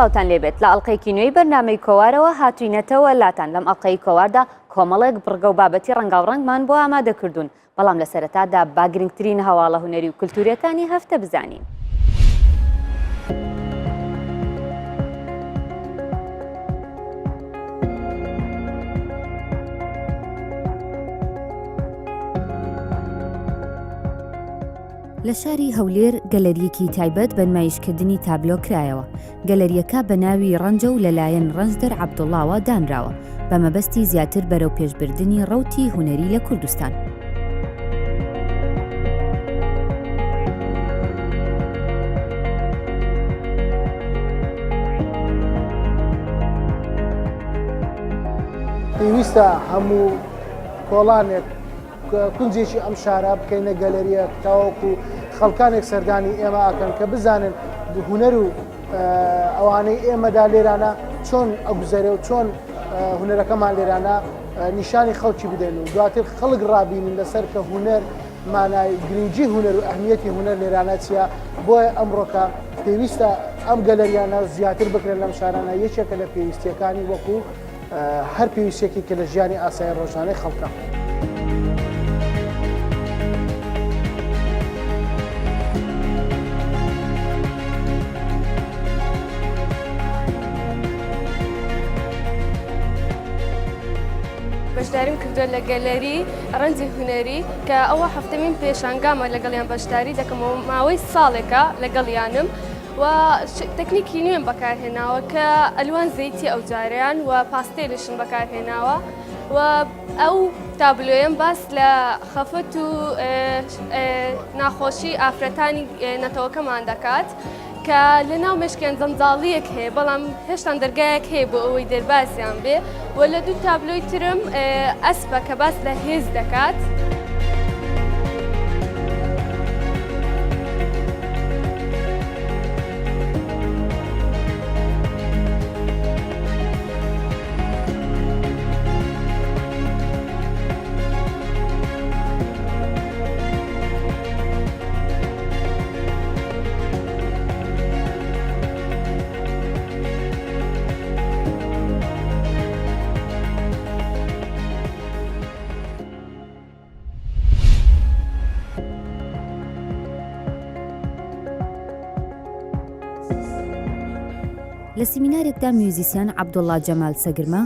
سڵاوتان لێبێت لە ئەڵلقەیەکی نوێی بەرنامەی کۆوارەوە هاتوینەتەوە لاتان لەم ئەڵلقەی کۆواردا کۆمەڵێک بڕگە و بابەتی ڕەنگاوڕەنگمان بۆ ئامادەکردوون بەڵام لە سەرەتادا با گرنگترین هەواڵە هونەری و کولتوریەکانی هەفتە بزانین. لە شاری هەولێر گەلەریەکی تایبەت بە نمایشکردنی تابلۆ کرایەوە. گەلەریەکە بە ناوی ڕەنجە و لەلایەن ڕەنجدەر عەبدوڵڵاوە دانراوە بە مەبەستی زیاتر بەرەو پێشبردننی ڕەوتی هونەری لە کوردستان. پێویستە هەموو کۆڵانێک کونجێکی ئەم شارە بکەینە گەلەریە تاوەکو خەڵکانێک سەردانی ئێمە ئاکەن کە بزانن هونەر و ئەوانەی ئێمەدا لێرانە چۆن ئەگوزەرێ و چۆن هونەرەکەمان لێرانە نیشانی خەڵکی بدەین و دواتر خەڵک ڕابینن لەسەر کە هونەر مانای گرنگی هونەر و ئەهمیەتی هونەر لێرانە چیە. بۆیە ئەمڕۆکە پێویستە ئەم گەلەریانە زیاتر بکرێن لەم شارانە یەکێکە لە پێویستیەکانی وەکو هەر پێویستێکی کە لە ژیانی ئاسایی ڕۆژانەی خەڵکە. بەشداریم کردووە لە گەلەری ڕەنجی هونەری کە ئەوە هەفتەمین پێشانگامە لەگەڵیان بەشداری دەکەمەوە ماوەی ساڵێکە لەگەڵیانم و تەکنیکی نوێن بەکارهێناوە کە ئەلوان زەیتی ئەو جاریان و پاستێلشن بەکارهێناوە و ئەو تابلۆیەم باس لە خەفەت و ناخۆشی ئافرەتانی نەتەوەکەمان دەکات کە لە ناو مشکێن جەنجاڵیەک هەیە بەڵام هێشتا دەرگایەک هەیە بۆ ئەوەی دەرباسییان بێ و لە دوو تابلۆی ترم ئەسپە کە باس لە هێز دەکات. لە سیمینارێکدا میوزیسیان عەبدوڵڵا جەمال سەگرمە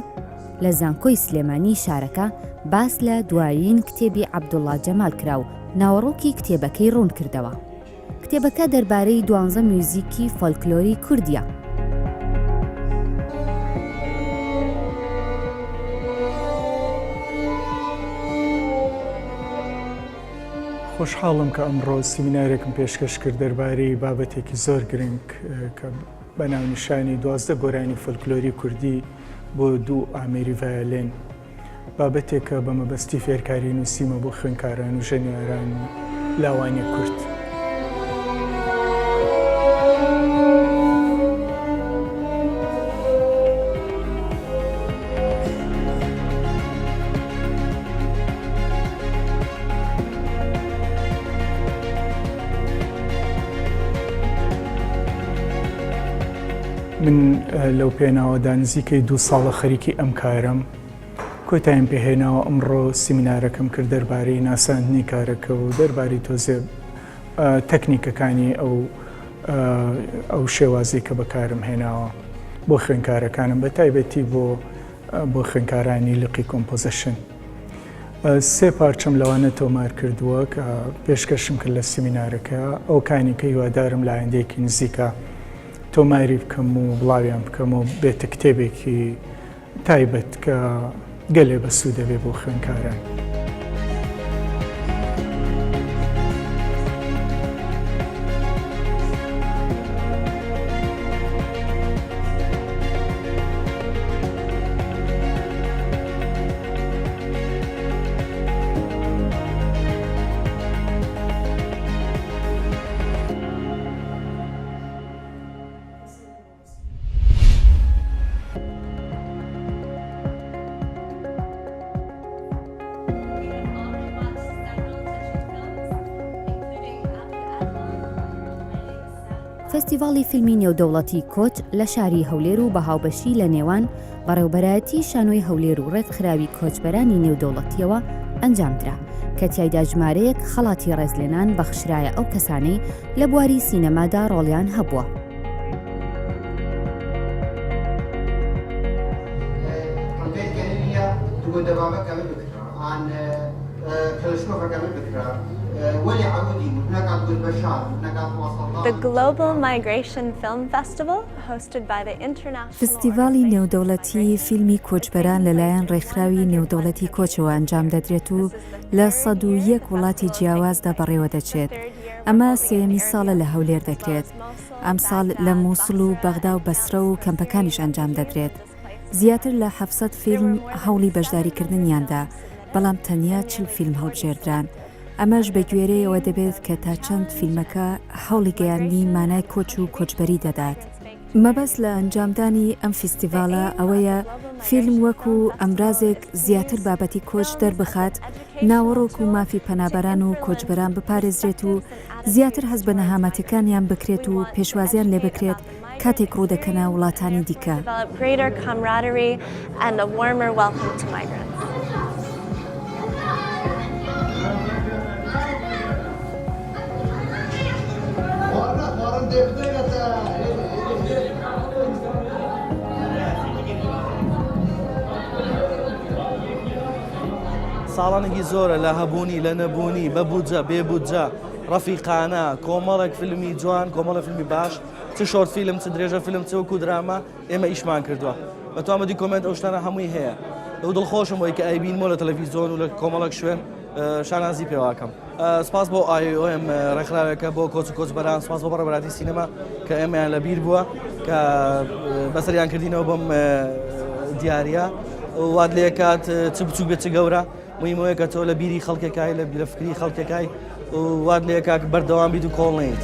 لە زانکۆی سلێمانی شارەکە باس لە دوایین کتێبی عەبدوڵڵا جەمال کرا و ناوەڕۆکی کتێبەکەی ڕوون کردەوە. کتێبەکە دەربارەی 12 میوزیکی فۆلکلۆری کوردیە. خۆشحاڵم کە ئەمڕۆ سیمینارێکم پێشکەش کرد دەربارەی بابەتێکی زۆر گرنگ کە بە ناونیشانی 12 گۆرانی فۆلکلۆری کوردی بۆ دوو ئامێری ڤایۆلین، بابەتێکە بە مەبەستی فێرکاری نووسیمە بۆ خوێندکاران و ژەنیاران و لاوانی کورد. من لەو پێناوەدا نزیکەی 2 ساڵە خەریکی ئەم کارم کۆتاییم پێهێناوە ئەمڕۆ سیمینارەکەم کرد دەربارەی ناساندنی کارەکە و دەربارەی تۆزێ تەکنیکەکانی ئەو شێوازی کە بەکارم هێناوە بۆ خوێندکارەکانم بە تایبەتی بۆ خوێندکارانی لقی کۆمپۆزیشن. 3 پارچەم لەوانە تۆمار کردووە کە پێشکەشم کرد لە سیمینارەکە ئەوکانی کە هیوادارم لە ئایندەیەکی نزیکە تۆماری بکەم و بڵاویان بکەم و بێتە کتێبێکی تایبەت کە گەلێ بەسوود دەبێ بۆ خوێندکاران. فستیڤاڵی فیلمی نێودەوڵەتی کۆچ لە شاری هەولێر و بە هاوبەشی لە نێوان بەڕێوەبەرایەتی شانۆی هەولێر و ڕێکخراوی کۆچبەرانی نێودەوڵەتیەوە ئەنجامدرا کە تیایدا ژمارەیەک خەڵاتی ڕێزلێنان بەخشرایە ئەو کەسانەی لە بواری سینەمادا ڕۆڵیان هەبووە. The Global Migration Film Festival, hosted by the International فستیڤاڵی نێودەوڵەتی فیلمی کۆچبەران لەلایەن ڕێکخراوی نێودەوڵەتی کۆچەوە ئەنجام دەدرێت و لە 101 وڵاتی جیاوازدا بەڕێوە دەچێت. ئەمە سێمی ساڵە لە هەولێر دەکرێت. ئەم ساڵ لە مووسڵ و بەغدا و بەسرە و کەمپەکانیش ئەنجام دەدرێت. زیاتر لە 700 فیلم هەوڵی بەشداریکردنیاندا، بەڵام تەنیا 40 فیلم هەڵبژێردران. ئەمەش بە گوێرەیەوە دەبێت کە تا چەند فیلمەکە هەوڵی گەیاندنی مانای کۆچ و کۆچبەری دەدات. مەبەست لە ئەنجامدانی ئەم فیستیڤالە ئەوەیە فیلم وەکو ئەمرازێک زیاتر بابەتی کۆچ دەربخات، ناوەڕۆک و مافی پەنابەران و کۆچبەران بپارێزرێت و زیاتر هەست بە نەهامەتەکانیان بکرێت و پێشوازیان لێ بکرێت کاتێک ڕوودەکەنە وڵاتانی دیکە. ساڵانێکی زۆرە لە هەبوونی لە نەبوونی بە بودجە بێ بودجە ڕەفیقانە کۆمەڵێک فیلمی جوان کۆمەڵە فیلمی باش چ شۆرت فیلم چ درێژە فیلم چ وەکو دراما ئێمە ئیشمان کردووە بە توانمەدی کۆمنت ئەو شتانە هەمووی هەیە ئەو دڵخۆشم بۆی کە ئایبینمەوە لە تەلەڤیزۆن و لە کۆمەڵک شوێن شانازی پێواکەم. سپاس بۆ ئایۆم ڕێکخراوێکە بۆ کۆچ و کۆچبەران، سپاس بۆ بەڕێوەبەراتی سینەما کە ئێمەیان لە بیر بووە کە بەسەریان کردینەوە بەم دیاریە وات لێ کات چ بچوو بێت چ گەورە مهمەوەیە کە تۆ لە بیری خەڵکێکای لە فکری خەڵکێکای وات لێ کاک بەردەوام بیت و کۆڵ نێیت.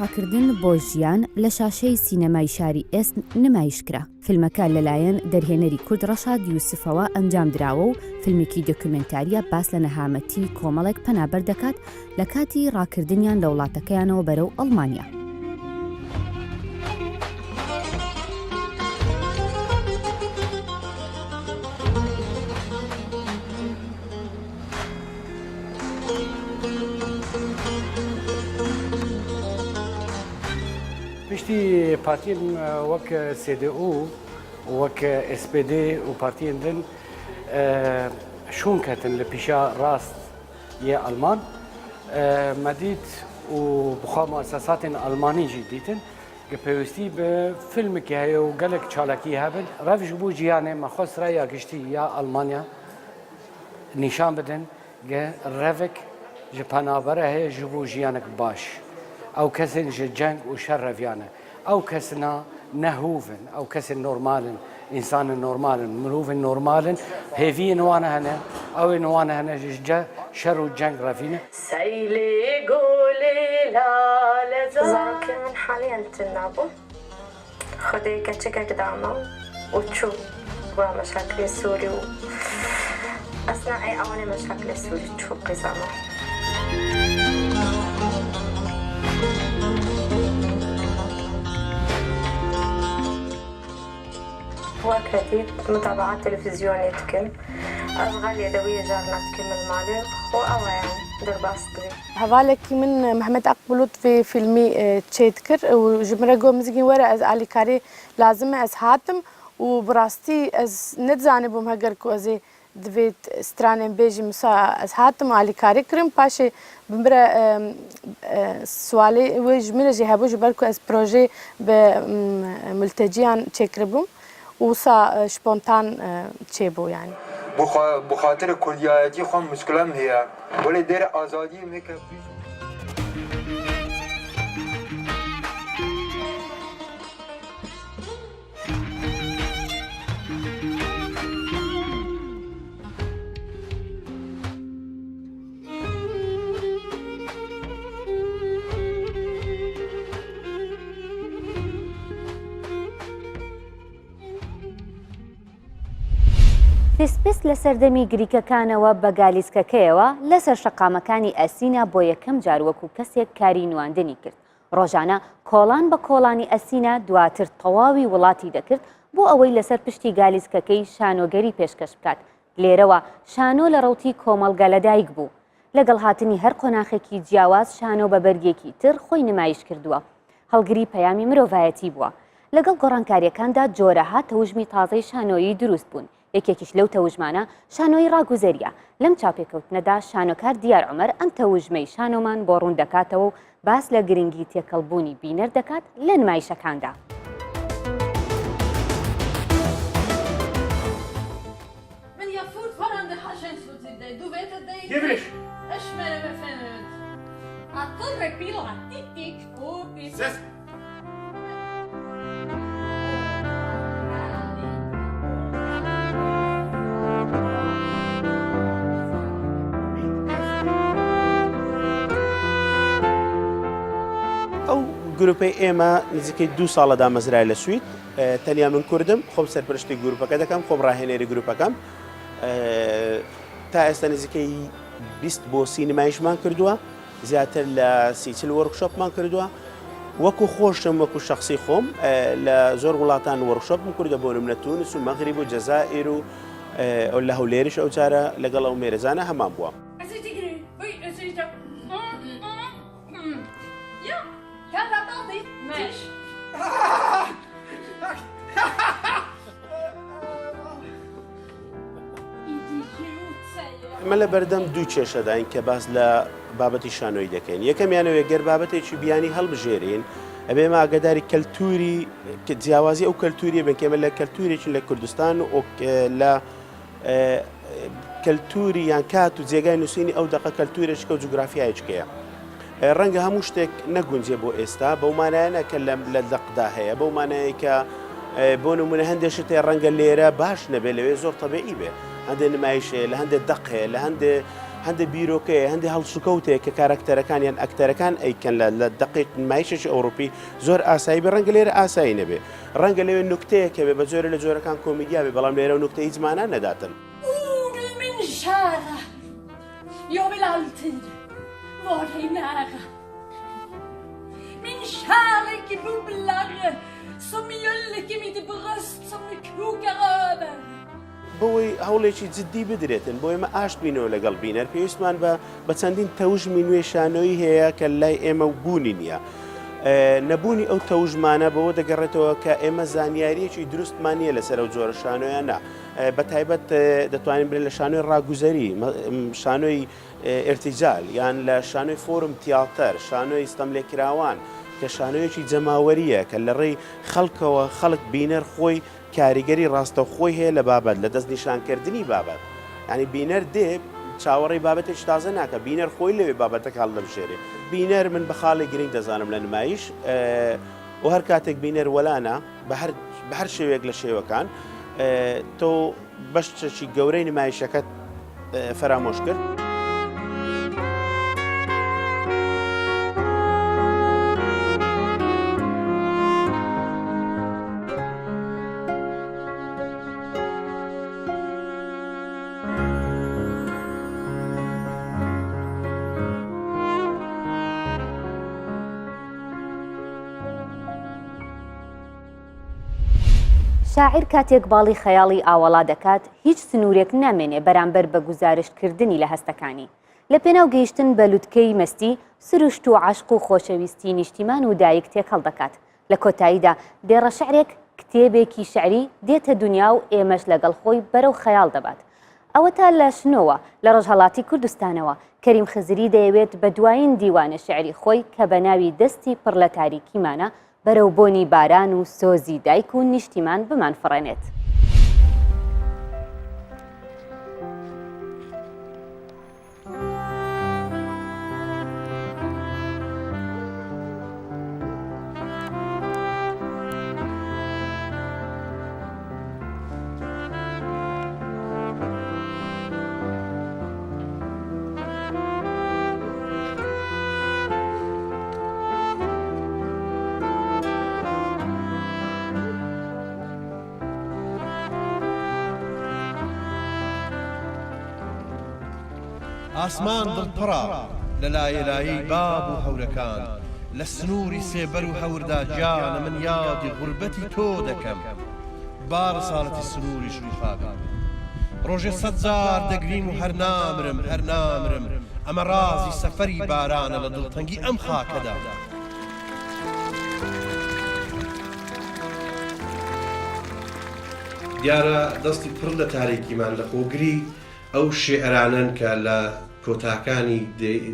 ڕاکردن بۆ ژیان لە شاشەی سینەمای شاری ئێسن نمایشکرا. فیلمەکە لەلایەن دەرهێنەری کورد ڕەشاد یوسفەوە ئەنجام دراوە و فیلمێکی دۆکیومنتاریە باس لە نەهامەتی کۆمەڵێک پەنابەر دەکات لە کاتی ڕاکردنیان لە وڵاتەکەیانەوە بەرەو ئەڵمانیا. پشتی پارتیین وەک CDU وەک SPD و پارتیین دن شون کەتن لە پیشا ڕاست یە ئەلمان مەدیت و بخوا مؤسساتên ئەلمانی jî dîtin کە پێویستی بە فیلمێکی هەیە و gelek çalakî hebin revî ji bo jiyanê me xwest raya giştî ya Almanya nîşan bidin ge revek ji penabere heye ji bo jiyanek baş. ئەو کەسێک ji ceng û şer reviyane ئەو kesina nehûvin ئەو kesên normalin însanên normalin mirovên normalin hêviyên wan hene ewên wan hene ji şer û ceng revîne. Seylê golê lale zarokên min haliyan tin nabû xwedê keçikek dama û çû wa meşaklê Sûrî û esna'ê ewanê meşaklê Sûrî çû qîzama. وكتيب متابعات تلفزيونية تكن أشغال يدوية جارنا تكمل مالي وأوان درباستري. هەواڵێکی من محمد ئەقبولوت في فیلمی چێت کرد و ژمرە گۆمزگی وەرە ئەس ئالیکارێ لازمە ئەس هاتم و بڕاستی ئەس نەتزانێبووم هەگەر کو ئەزێ دەبێت سترانێن بێژی مسا ئەس هاتم و ئالیکارێ کردم پاشێ بمرە سوالێ وێ ژمرەژێ هەبوو ji ber ku ez projê bi multecîyan çêkiribûm wisa spontan çêbû yani. Bu xatir Kurdiyayetî xwe muşkilan heye. Welê derê azadiyê me ke فسپس لە سەردەمی گریکەکانەوە بە گالیسکەکەیەوە لەسەر شەقامەکانی ئەسینە بۆ یەکەم جار وەکو کەسێک کاری نواندنی کرد. ڕۆژانە کۆڵان بە کۆڵانی ئەسینە دواتر تەواوی وڵاتی دەکرد بۆ ئەوەی لەسەر پشتی گالیسکەکەی شانۆگەری پێشکەش بکات. لێرەوە شانۆ لە ڕەوتی کۆمەڵگە لەدایک بوو. لەگەڵ هاتنی هەر قۆناغێکی جیاواز شانۆ بە بەرگێکی تر خۆی نمایش کردووە. هەڵگری پەیامی مرۆڤایەتی بووە. لەگەڵ گۆڕانکاریەکاندا جۆرەها تەوژمی تازەی شانۆیی دروست بوون. یەکێکیش لەو تەوژمانە شانۆی ڕاگوزەریە. لەم چاپێکەوتنەدا شانۆکار دیار عومەر ئەم تەوژمەی شانۆمان بۆ ڕوون دەکاتەوە و باس لە گرنگی تێکەڵبوونی بینەر دەکات لە نمایشەکاندا. ئەو گروپی ئێمە نزیکەی 2 ساڵە دامەزرای لە سوید تەنیا من کوردم خۆم سەرپەرشتی گروپەکە دەکەم خۆم ڕاهێنەری گروپەکەم تا ئێستا نزیکەی 20 بۆ سینمایشمان کردووە زیاتر لە 30 وەرکشۆپمان کردووە وەکو خۆشم وەکو شخصی خۆم لە زۆر وڵاتان وەرکشۆپم کردە بۆ نمونە تونس و مەغریب و جەزائیر و لە هەولێریش ئەو جارە لەگەڵ ئەو مێرەزانە هەمان بووە. ئەمە لە بەردەم دوو کێشەداین کە باس لە بابەتی شانۆی دەکەین. یەکەمیانەوە گەر بابەتێکی بیانی هەڵبژێرین ئەبێ ئاگاداری کەلتوری جیاوازی ئەو کەلتوریە بنکەمە لە کەلتورێکی لە کوردستان و لە کەلتوری یان کات و جێگای نووسینی ئەو دەقە کەلتورێکە و جوگرافیایچکەیە. ڕەنگە هەموو شتێک نەگونجێ بۆ ئێستا بەومانایانە کە لە دەقدا هەیە بەومانەیە کە بۆ نمونە هەندێک شتێ ڕەنگە لێرە باش نەبێ لەوێ زۆر تەبیعی بێ. هەندێک نمایشەیە لە هەندێک دەقەیە لە هەندێک بیرۆکەیە هەندێک هەڵسوکەوتەیە کە کارکتەرەکان یان ئەکتەرەکان ئەیکەن لە دەقیق نمایشێکی ئەوروپی زۆر ئاسایی بێ ڕەنگە لێرە ئاسایی نەبێ ڕەنگە لەوێ نوکتەیەکە بێ بە جۆرە لە جۆرەکان کۆمیدیا بێ بەڵام لێرە نوکتە هیچ مانان نەداتن. Jag vill alltid vara dig nära. Min kärlek bubblar som mjölk i mitt bröst som kokar över. بۆی هەوڵێکی جددی بدرێتن بۆ ئێمە ئاشت بینەوە لەگەڵ بینەر پێویستمان بە چەندین تەوژمی نوێ شانۆیی هەیە کە لای ئێمە بوونی نییە. نەبوونی ئەو تەوژمانە بەوە دەگەڕێتەوە کە ئێمە زانیاریەکی دروستمان نییە لەسەر ئەو جۆرە شانۆیانە. بە تایبەت دەتوانین برێن لە شانۆی ڕاگوزەری شانۆی ئێرتیجال یان لە شانۆی فۆرم تیاتەر شانۆی ستەملێکراوان کە شانۆیەکی جەماوەریە کە لە ڕێی خەڵکەوە خەڵک بینەر خۆی کاریگەری ڕاستەوخۆی هەیە لە بابەت لە دەست نیشانکردنی بابەت ینی بینەر دێ چاوەڕێی بابەتێک تازە ناکە بینەر خۆی لەوێ بابەتەک هەڵ دەبژێرێ. بینەر من بە خاڵی گرنگ دەزانم لە نمایش و هەر کاتێک بینەر وەلانە بە هەر شێوەیەک لە شێوەکان تۆ بەشێکی گەورەی نمایشەکەت فەرامۆش کرد. شاعیر کاتێک باڵی خەیاڵی ئاوەڵا دەکات هیچ سنوورێک نامێنێ بەرامبەر بە گزارشکردنی لە هەستەکانی. لە پێناو گەیشتن بە لووتکەی مەستی سروشت و عاشق و خۆشەویستی نیشتیمان و دایک تێکەڵ دەکات. لە کۆتاییدا دێڕە شعرێک کتێبێکی شعری دێتە دنیا و ئێمەش لەگەڵ خۆی بەرەو خەیاڵ دەبات. ئەوە تا لە شنۆوە لە ڕۆژهەڵاتی کوردستانەوە کەریم خزری دەیەوێت بە دوایین دیوانە شعری خۆی کە بە ناوی دەستی پڕ لە تاریکیمانە بەرەو بۆنی باران و سۆزی دایک و نیشتیمان بمان فڕێنێت. ئاسمان دڵپڕە لە لایەلایی باب و هەورەکان لە سنووری سێبەر و هەوردا گیانە من یادی غوربەتی تۆ دەکەم بار ساڵەتی سنووریش ڕووخابێ ڕۆژێ سەد جار دەگرین و هەر نامرم ئەمە ڕازی سەفەری بارانە لە دڵتەنگی ئەم خاکەدا دیارە دەستی پڕ لە تاریکیمان لە خۆگری ئەو شێعرانن کە لە کۆتاکانی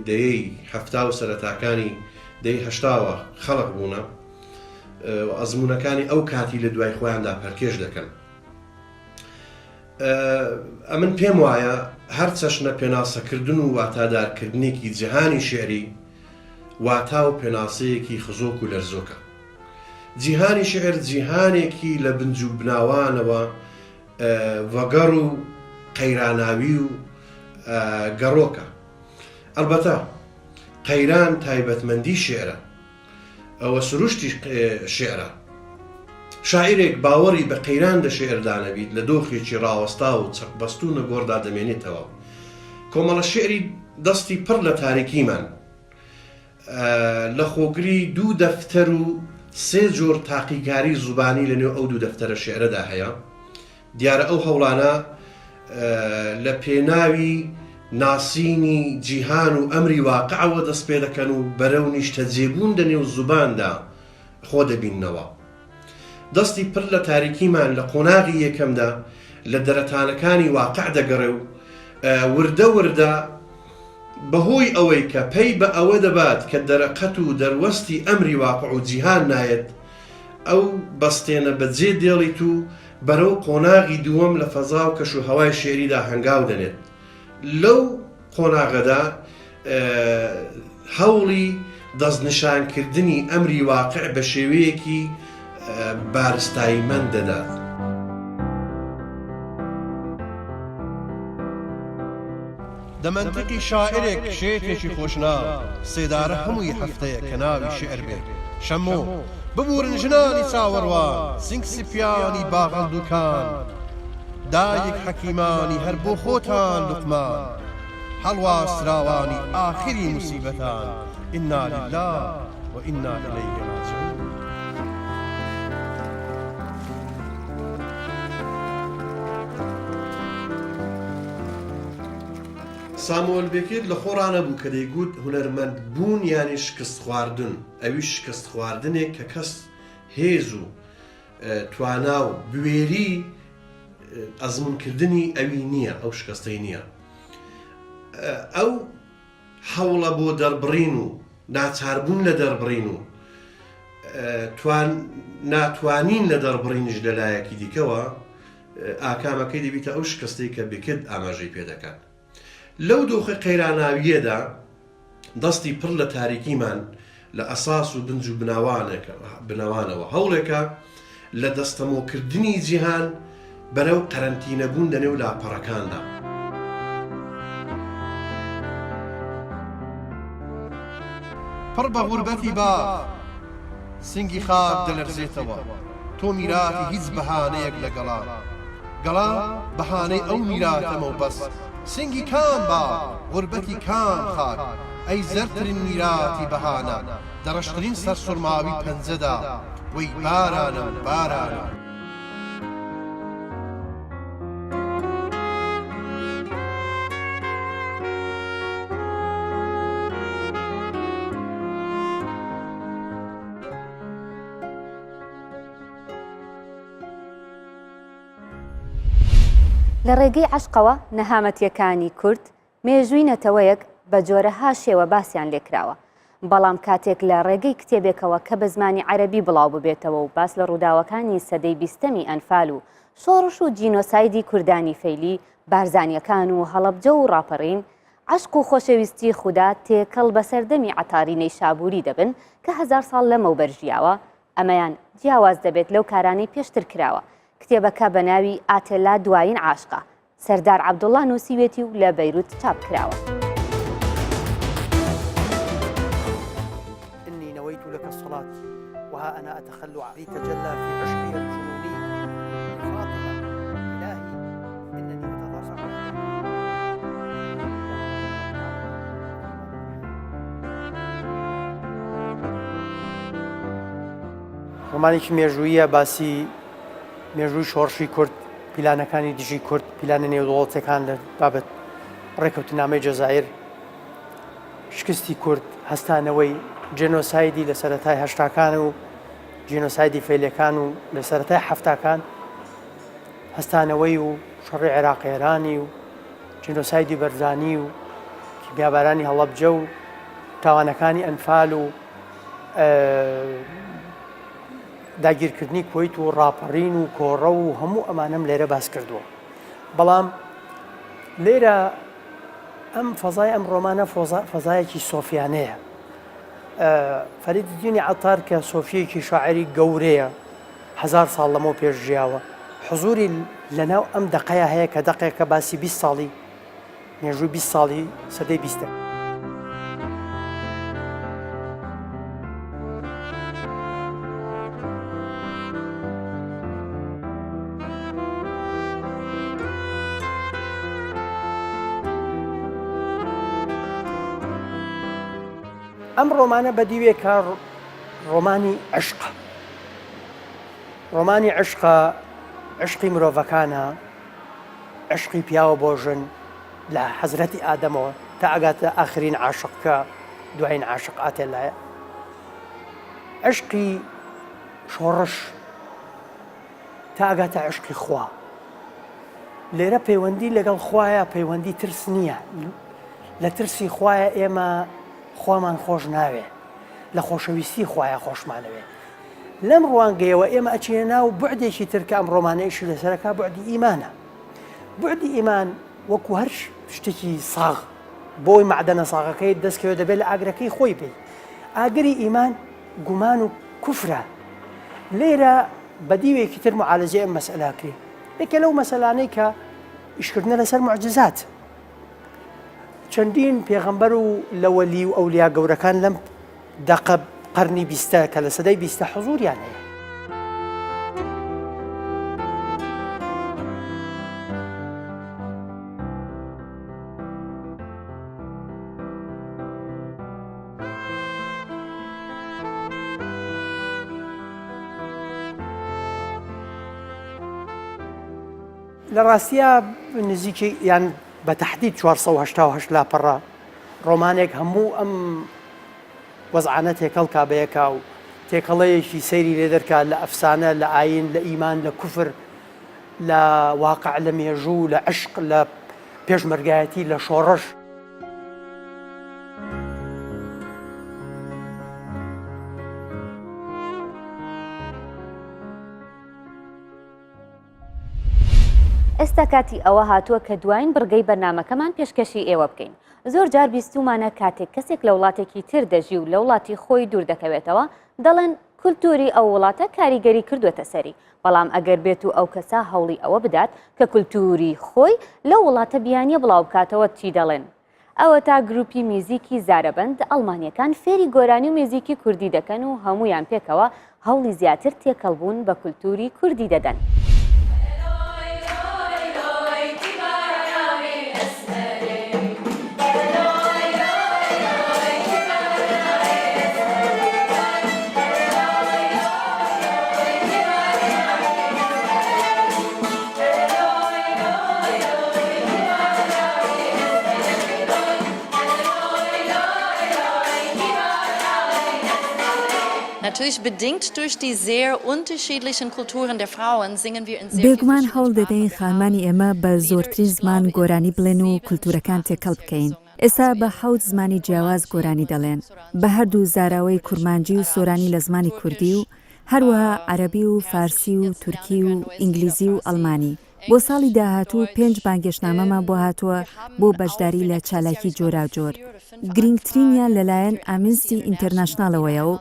دەیەی هەفتا و سەرەتاکانی دەی هەشتاوە خەڵق بوونە ئەزمونونەکانی ئەو کاتی لە دوای خۆیاندا پەرکێش دەکەن. ئەمن پێم وایە هەر چەشنە پێناسەکردن و واتادارکردنێکی جیهانی شێعری واتا و پێناسەیەکی خزۆک و لەرزۆکە. جیهانی شێعر جیهانێکی لە بنج و بناوانەوە ڤەگەڕ و قەیراناوی و گەڕۆکە. ئەلبەتە قەیران تایبەتمەندی شێعرە، ئەوە سروشتی شێعرە. شاعرێک باوەڕی بە قەیران لە شێعردانەبیت لە دۆخێکی ڕاوەستا و چەقبەستونە گۆڕدا دەمێنێتەوە. کۆمەڵە شێعری دەستی پڕ لە تاریکیمان لە خۆگری 2 دەفتەر و 3 جۆر تاقیکاری زوبانی لەنێو ئەو 2 دەفتەرە شێعرەدا هەیە. دیارە ئەو هەوڵانە لە پێناوی ناسینی جیهان و ئەمری واقعەوە دەست پێ دەکەن و بەرەو نیشتە جێبوون دەنێو زوباندا خۆ دەبیننەوە. دەستی پڕ لە تاریکیمان لە قۆناغی یەکەمدا لە دەرەتانەکانی واقع دەگەڕێ و وردە بەهۆی ئەوەی کە پێی بە ئەوە دەبات کە دەرەقەت و دەروەستی ئەمری واقع و جیهان نایەت ئەو بەستێنە بەجێ دێڵیت و بەرەو قۆناغی دووەم لە فەزا و کەش و هەوای شێریدا هەنگاو دەنێت. لەو قۆناغەدا هەوڵی دەستنیشانکردنی ئەمری واقع بە شێوەیەکی بارستاییمەند دەدات. دەمەنتقی شاعرێک شێتێکی خۆشناو سێدارە هەمووی هەفتەیە کە ناوی شێعر بێ شەمۆ ببورن ژنانی چاوەڕوان سنگ سپیانی باغەندووکان دایک حەکیمانی هەر بۆ خۆتان لوقمان هەڵواسراوانی ئاخری موسیبەتان ئینا لله و ئینا ئیلەیه ڕاجعون. سامۆل بێکێت لە خۆڕانە بوو کە دەیگوت هونەرمەند بوون یانی شکست خواردن، ئەوی شکست خواردنێک کە کەس هێز و توانا و بوێری ئەزمونکردنی ئەوی نییە، ئەو شکستەی نییە. ئەو هەوڵە بۆ دەربڕین و ناچاربوون لە دەربڕین و ناتوانین لە دەربڕینش لەلایەکی دیکەوە ئاکامەکەی دەبیتە ئەو شکستەی کە بێکرد ئاماژەی پێ دەکات. لەو دۆخە قەیراناویەدا دەستی پڕ لە تاریکیمان لە ئەساس و بنج و بناوانەوە هەوڵێکە لە دەستەمۆکردنی جیهان بەرەو قەرەنتینەبوون دەنێو لاپەڕەکاندا. پڕ بە غوربەتی باغ سنگی خاک دەلەرزێتەوە تۆ میراتی هیچ بەهانەیەک لەگەڵا گەڵا بەهانەی ئەو میراتەمە و بەس سنگی کام با غوربەتی کام خاک ئەی زەرترین میراتی بەهانە دەڕەشترین سەر سوڕماوی پەنجەدا وەی بارانە بارانە. لە ڕێگەی عەشقەوە نەهامەتیەکانی کورد مێژووینەتەوەیەک بە جۆرەها شێوە باسییان لێکراوە، بەڵام کاتێک لە ڕێگەی کتێبێکەوە کە بە زمانی عەرەبی بڵاو ببێتەوە و باس لە ڕووداوەکانی سەدەی 20ەمی ئەنفال و شۆڕش و جینۆسایدی کوردانی فەیلی بارزانیەکان و هەڵەبجە و ڕاپەڕین عەشق و خۆشەویستی خودا تێکەڵ بە سەردەمی عەتاری نەیشابووری دەبن کە 1000 ساڵ لەمەوبەر ژیاوە، ئەمەیان جیاواز دەبێت لەو کارانەی پێشتر کراوە. کتێبەکە بە ناوی ئاتێلا دوایین عاشقە، سەردار عەبدوڵڵا نووسیوێتی و لە بەیروت چاپ کراوە. إني نويت لك الصلاة وها أنا أتخلع لتجلى في عشقي الجنوني فاطمة إلهي إنني أتضرع ڕۆمانێکی مێژوویە باسی مێژووی شۆڕشی کورد پیلانەکانی دژی کورد پیلانە نێودوڵەتەکان لە بابەت ڕێکەوتنامەی جەزایر شکستی کورد هەستانەوەی جێنۆسایدی لە سەرەتای هەشتاکان و جێنۆسایدی فەیلەکان و لە سەرەتای هەفتاکان هەستانەوەی و شەڕی عێراقیێرانی و جێنۆسایدی بەرزانی و کیمیابارانی هەڵەبجە و تاوانەکانی ئەنفال و داگیرکردنی کۆیت و ڕاپەڕین و کۆڕە و هەموو ئەمانەم لێرە باس کردووە. بەڵام لێرە ئەم فەزای ئەم ڕۆمانە فەزایەکی سۆفیانەیە. فەریددینی عەتار کە سۆفیەکی شاعری گەورەیە 1000 ساڵ لەمەوە پێش ژیاوە حزوری لەناو ئەم دەقەیە هەیە کە دەقێکە باسی 20 ساڵی مێژووی 20 ساڵی سەدەی 20. ئەم ڕۆمانە بەدیوێکە ڕۆمانی عشقە. ڕۆمانی عشقە، عشقی مرۆڤەکانە، عشقی پیاوە بۆ ژن لە حەزرەتی ئادەمەوە تا ئەگاتە ئاخرین عاشق کە دوایین عاشق ئاتێ لایە. عشقی شۆڕش تا ئەگاتە عشقی خوا. لێرە پەیوەندی لەگەڵ خوایە پەیوەندی ترس نییە. لە ترسی خوایە ئێمە خوامان خۆش ناوێ، لە خۆشەویستی خوایە خۆشمانەوێ. لەم ڕوانگەیەوە ئێمە ئەچینە ناو بوعدێکی ترکە ئەم ڕۆمانەیەشی لەسەرەکە بوعدی ئیمانە. بوعدی ئیمان وەکو هەر شتێکی ساغ بۆی معدەنە ساغەکەی دەستکەوێت دەبێت لە ئاگرەکەی خۆی بێت. ئاگری ئیمان گومان و کوفرە. لێرە بەدیوێکی تر معالەجەی ئەم مەسئلە کرێ. یەکێ لەو مەسەلانەی کە ئیشکردنە لەسەر معجزات. چەندین پێغەمبەر و لە وەلی و ئەولیا گەورەکان لەم دەقە قەرنی 20 کە لە سەدەی 20 حزوریان هەیە. لە ڕاستیە نزیکی یان بە تەحدید 488 لاپەڕە ڕۆمانێک هەموو ئەم وەزعانە تێکەڵ کابەیەکا و تێکەڵەیەکی سەیری لێ دەرکات لە ئەفسانە، لە ئاین، لە ئیمان، لە کوفر، لە واقع، لە مێژوو، لە عشق، لە پێشمەرگایەتی، لە شۆڕش. ئێستا کاتی ئەوە هاتووە کە دوایین بڕگەی بەرنامەکەمان پێشکەشی ئێوە بکەین. زۆر جار بیستومانە کاتێک کەسێک لە وڵاتێکی تر دەژی و لە وڵاتی خۆی دوور دەکەوێتەوە دەڵێن کولتوری ئەو وڵاتە کاریگەری کردوێتە سەری. بەڵام ئەگەر بێت و ئەو کەسا هەوڵی ئەوە بدات کە کولتوری خۆی لەو وڵاتە بیانیە بڵاو بکاتەوە چی دەڵێن. ئەوە تا گروپی میزیکی زارەبەند ئەڵمانیەکان فێری گۆرانی و میزیکی کوردی دەکەن و هەمویان پێکەوە هەوڵی زیاتر تێکەڵبوون بە کولتوری کوردی دەدەن. Natürlich bedingt durch die sehr unterschiedlichen Kulturen der Frauen singen wir in sehr بێگومان هەوڵ دەدەین خانمانی ئێمە بە زۆرترین زمان گۆرانی بڵێن و کولتورەکان تێکەڵ بکەین. ئێستا بە 7 زمانی جیاواز گۆرانی دەڵێن، بە هەردوو زاراوەی کورمانجی و سۆرانی لە زمانی کوردی و هەروەها عەرەبی و فارسی و تورکی و ئینگلیزی و ئەڵمانی. بۆ ساڵی داهاتوو 5 بانگێشنامەمان بۆ هاتووە بۆ بەشداری لە چالاکی جۆراوجۆر. گرنگترینیان لەلایەن ئامنستی ئینتەرناشناڵەوەیە و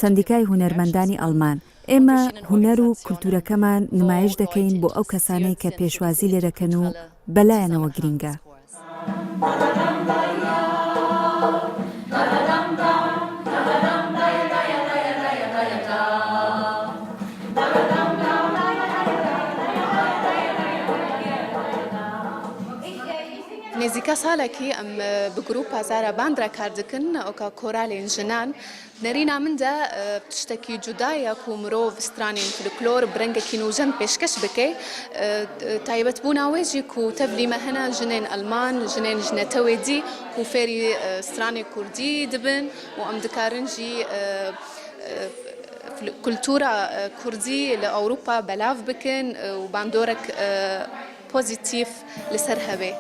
سندیکای هونەرمەندانی ئەڵمان. ئێمە هونەر و کولتورەکەمان نمایش دەکەین بۆ ئەو کەسانەی کە پێشوازی لێرەکەن و بەلایەنەوە گرینگە. نێزیکە ساڵێکی ئەم بگروپە زارە باندرا کاردکن ئەوکە کۆرالێن ژنان نەرینا مندا تشتێکی جودایە و مرۆڤ سترانین فلکلۆر برەنگێکی نوژەن پێشکەش بکەی تایبەت بووناوێژی و تەبلیمە هەنا ژنێن ئەلمان ژنێن ژنەتەوێدی و فێری سترانی کوردی دبن و ئەم دکارنجی کولتورا کوردی لە ئەوروپا بەلاو بکەن و باندۆرێک پۆزیتیف لەسەر هەبێ.